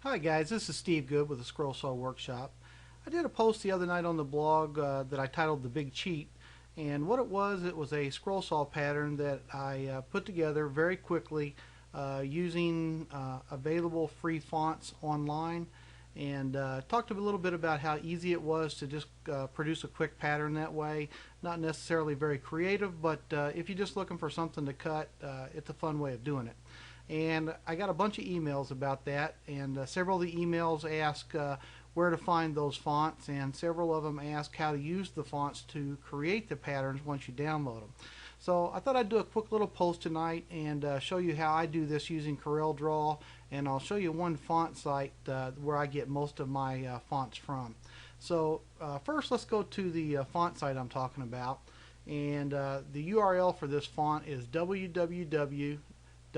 Hi guys, this is Steve Good with the Scroll Saw Workshop. I did a post the other night on the blog that I titled The Big Cheat, and what it was a scroll saw pattern that I put together very quickly using available free fonts online, and talked a little bit about how easy it was to just produce a quick pattern that way. Not necessarily very creative, but if you're just looking for something to cut, it's a fun way of doing it. And I got a bunch of emails about that, and several of the emails ask where to find those fonts, and several of them ask how to use the fonts to create the patterns once you download them. So I thought I'd do a quick little post tonight and show you how I do this using CorelDRAW, and I'll show you one font site where I get most of my fonts from. So first let's go to the font site I'm talking about, and the URL for this font is www.dafont.com.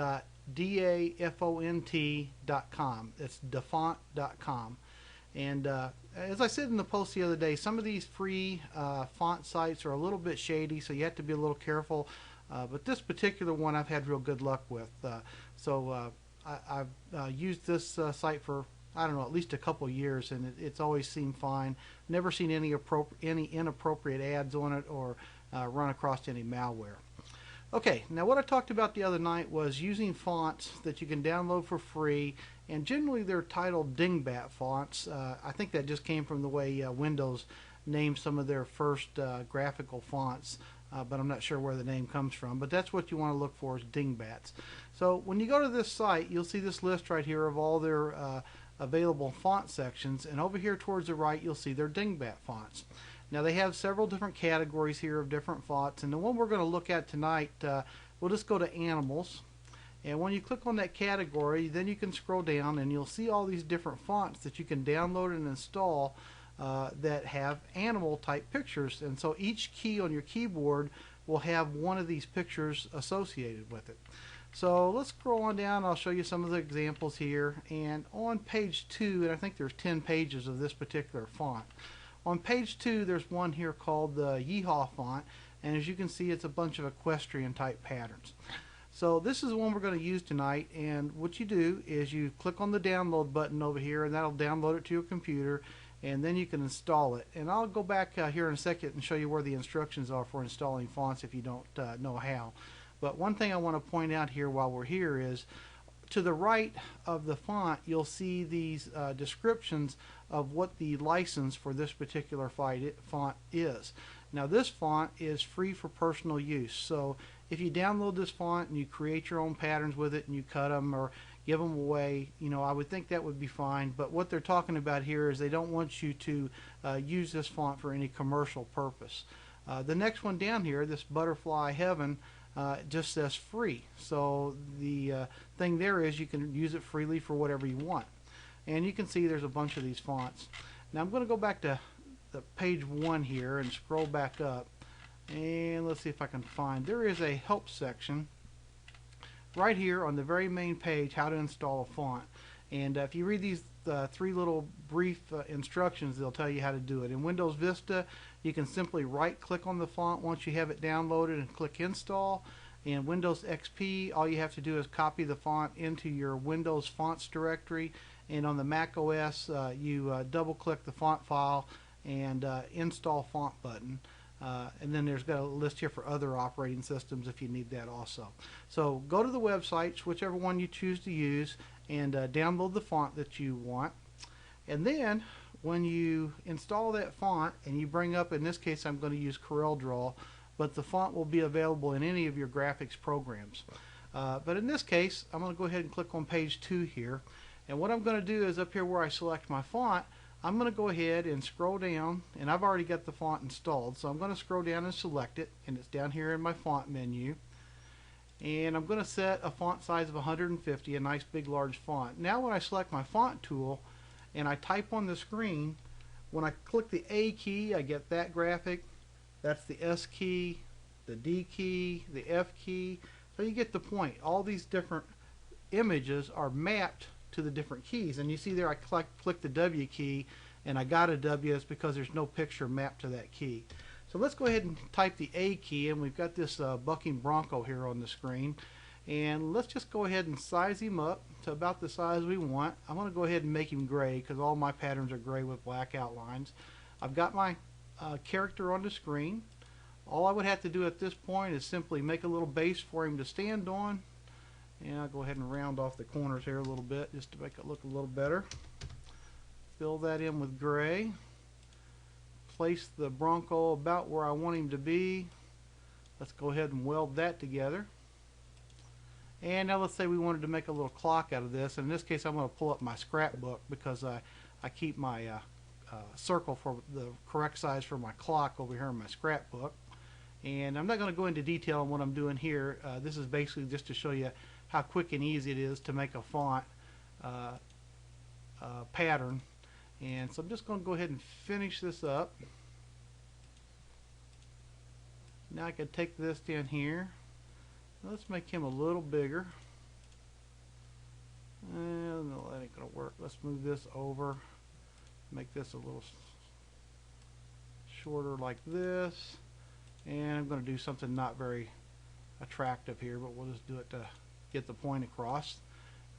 It's dafont.com. And as I said in the post the other day, some of these free font sites are a little bit shady, so you have to be a little careful. But this particular one I've had real good luck with. I've used this site for, I don't know, at least a couple years, and it's always seemed fine. Never seen any inappropriate ads on it or run across any malware. Okay, now what I talked about the other night was using fonts that you can download for free, and generally they're titled Dingbat Fonts. I think that just came from the way Windows named some of their first graphical fonts, but I'm not sure where the name comes from. But that's what you want to look for, is Dingbats. So when you go to this site, you'll see this list right here of all their available font sections, and over here towards the right you'll see their Dingbat fonts. Now they have several different categories here of different fonts, and the one we're going to look at tonight, we'll just go to Animals, and when you click on that category, then you can scroll down and you'll see all these different fonts that you can download and install that have animal type pictures, and so each key on your keyboard will have one of these pictures associated with it. So let's scroll on down. I'll show you some of the examples here, and on page 2, and I think there's 10 pages of this particular font. On page 2 there's one here called the Yeehaw font, and as you can see it's a bunch of equestrian type patterns. So this is the one we're going to use tonight, and what you do is you click on the download button over here, and that'll download it to your computer, and then you can install it. And I'll go back here in a second and show you where the instructions are for installing fonts if you don't know how. But one thing I want to point out here while we're here is to the right of the font you'll see these descriptions of what the license for this particular font is. Now this font is free for personal use, so if you download this font and you create your own patterns with it and you cut them or give them away, you know, I would think that would be fine. But what they're talking about here is they don't want you to use this font for any commercial purpose. The next one down here, this Butterfly Heaven, just says free, so the thing there is you can use it freely for whatever you want. And you can see there's a bunch of these fonts. Now I'm going to go back to the page 1 here and scroll back up, and let's see if I can find, there is a help section right here on the very main page, how to install a font. And if you read these 3 little brief instructions, they'll tell you how to do it. In Windows Vista, you can simply right click on the font once you have it downloaded and click install. In Windows XP, all you have to do is copy the font into your Windows Fonts directory, and on the Mac OS you double click the font file and install font button. And then there's got a list here for other operating systems if you need that also. So go to the websites, whichever one you choose to use, and download the font that you want. And then when you install that font and you bring up, in this case I'm going to use CorelDRAW, but the font will be available in any of your graphics programs. But in this case I'm going to go ahead and click on page 2 here, and what I'm going to do is up here where I select my font, I'm going to go ahead and scroll down, and I've already got the font installed, so I'm going to scroll down and select it, and it's down here in my font menu, and I'm going to set a font size of 150, a nice big large font. Now when I select my font tool and I type on the screen, when I click the A key I get that graphic, that's the S key, the D key, the F key, so you get the point. All these different images are mapped to the different keys, and you see there I click the W key and I got a W. It's because there's no picture mapped to that key. So let's go ahead and type the A key, and we've got this bucking bronco here on the screen, And let's just go ahead and size him up to about the size we want. I'm going to go ahead and make him gray because all my patterns are gray with black outlines. I've got my character on the screen. All I would have to do at this point is simply make a little base for him to stand on. And I'll go ahead and round off the corners here a little bit just to make it look a little better. Fill that in with gray. Place the Bronco about where I want him to be. Let's go ahead and weld that together. And now let's say we wanted to make a little clock out of this. In this case, I'm going to pull up my scrapbook because I keep my circle for the correct size for my clock over here in my scrapbook. And I'm not going to go into detail on what I'm doing here. This is basically just to show you how quick and easy it is to make a font pattern. And so I'm just going to go ahead and finish this up. Now I can take this down here. Let's make him a little bigger. No, that ain't going to work. Let's move this over. Make this a little shorter like this. And I'm going to do something not very attractive here, but we'll just do it to get the point across.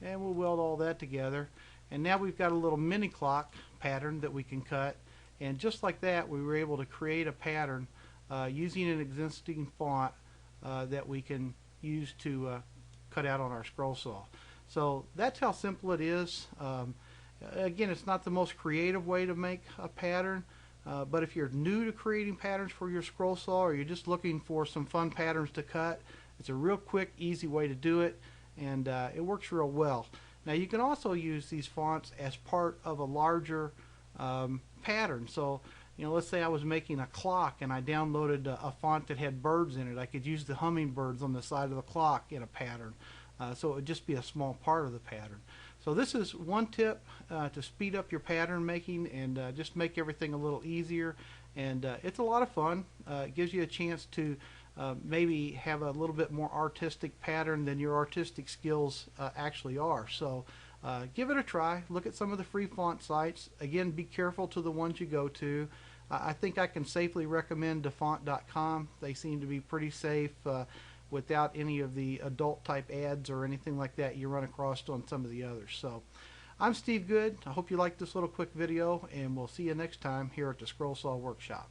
And we'll weld all that together. And now we've got a little mini clock pattern that we can cut. And just like that, we were able to create a pattern using an existing font that we can use to cut out on our scroll saw. So that's how simple it is. Again, it's not the most creative way to make a pattern, but if you're new to creating patterns for your scroll saw, or you're just looking for some fun patterns to cut, it's a real quick, easy way to do it, and it works real well. Now you can also use these fonts as part of a larger pattern. So, you know, let's say I was making a clock and I downloaded a font that had birds in it. I could use the hummingbirds on the side of the clock in a pattern. So it would just be a small part of the pattern. So this is one tip to speed up your pattern making and just make everything a little easier. And it's a lot of fun. It gives you a chance to maybe have a little bit more artistic pattern than your artistic skills actually are. So give it a try. Look at some of the free font sites. Again, be careful to the ones you go to. I think I can safely recommend Dingbat.com. They seem to be pretty safe without any of the adult type ads or anything like that you run across on some of the others. So I'm Steve Good. I hope you liked this little quick video, and we'll see you next time here at the Scroll Saw Workshop.